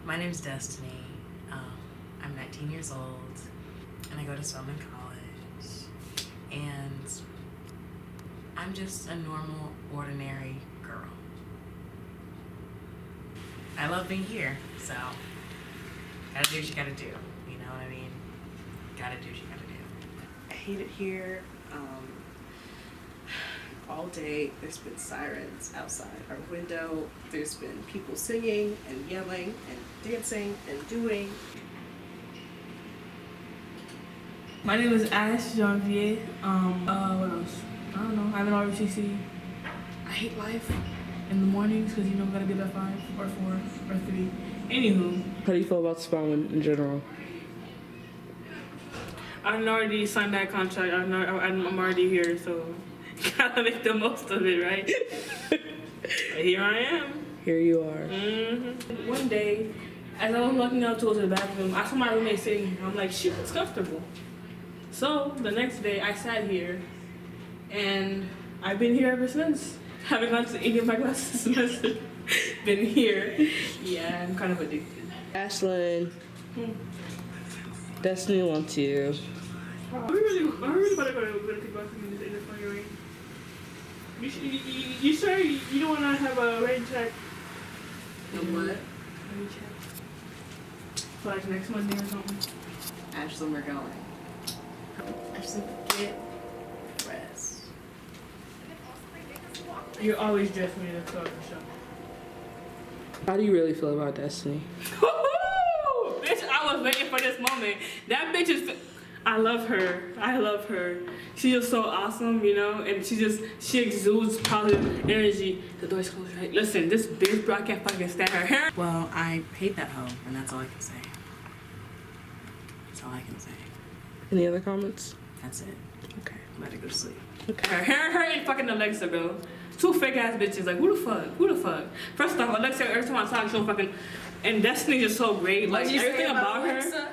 My name's Destiny. I'm 19 years old, and I go to Spelman College. And I'm just a normal, ordinary girl. I love being here, so gotta do what you gotta do. You know what I mean? Gotta do what you gotta do. I hate it here. All day there's been sirens outside our window. There's been people singing and yelling and dancing and doing. My name is Janvier. What else? I don't know. I'm an ROTC. I hate life in the mornings because you know we gotta be up at 5 or 4 or 3. Anywho. How do you feel about Spelman in general? I already signed that contract. I'm already here, so gotta make the most of it, right? Here I am. Here you are. Mm-hmm. One day, as I was walking out to go to the bathroom, I saw my roommate sitting here. I'm like, she looks comfortable. So the next day, I sat here, and I've been here ever since. Haven't gone to any of my classes semester. Been here. Yeah, I'm kind of addicted. Ashlyn, Destiny wants you. Are we really about to go to kick off in this funny way? You sure you don't want to have a rain check? The what? Rain check. For like next Monday or something. Ashlyn, we're going. Ashlyn, get dressed. You always dress me in a club or something. How do you really feel about Destiny? Bitch, I was waiting for this moment. That bitch is... I love her. I love her. She's just so awesome, you know? And she exudes positive energy. The door's closed, right? Listen, this bitch, bro, I can't fucking stand her hair. Well, I hate that hoe, and that's all I can say. That's all I can say. Any other comments? That's it. Okay. I'm about to go to sleep. Okay. Her ain't fucking Alexa, bro. Two fake ass bitches. Like, who the fuck? Who the fuck? First off, Alexa, every time I talk, she don't fucking... And Destiny is so great. Like, everything about her...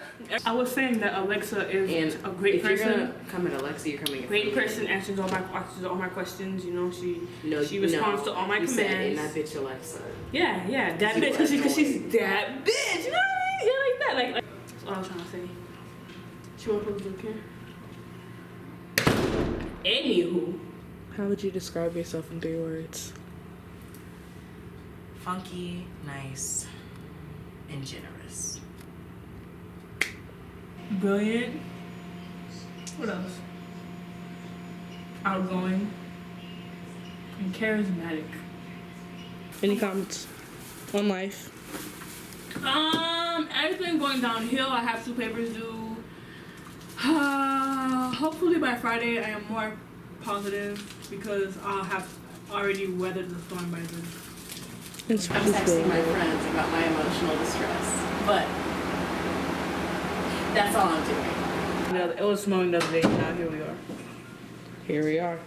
I was saying that Alexa is a great person. If you're gonna come at Alexa, you're coming at Great person, answers all my questions. You know, she responds to all my commands. And that bitch Alexa. Yeah, that bitch, because she's that bitch. You know what I mean? Yeah, like that. Like that's all I was trying to say. She won't put the here. Anywho, how would you describe yourself in 3 words? Funky, nice, and generous. brilliant. What else? Outgoing and charismatic. Any comments on life? Everything going downhill. I have 2 papers due. Hopefully by Friday I am more positive because I'll have already weathered the storm by then. I'm texting my friends about my emotional distress, but that's all I'm doing. It was snowing the other day. Now here we are. Here we are.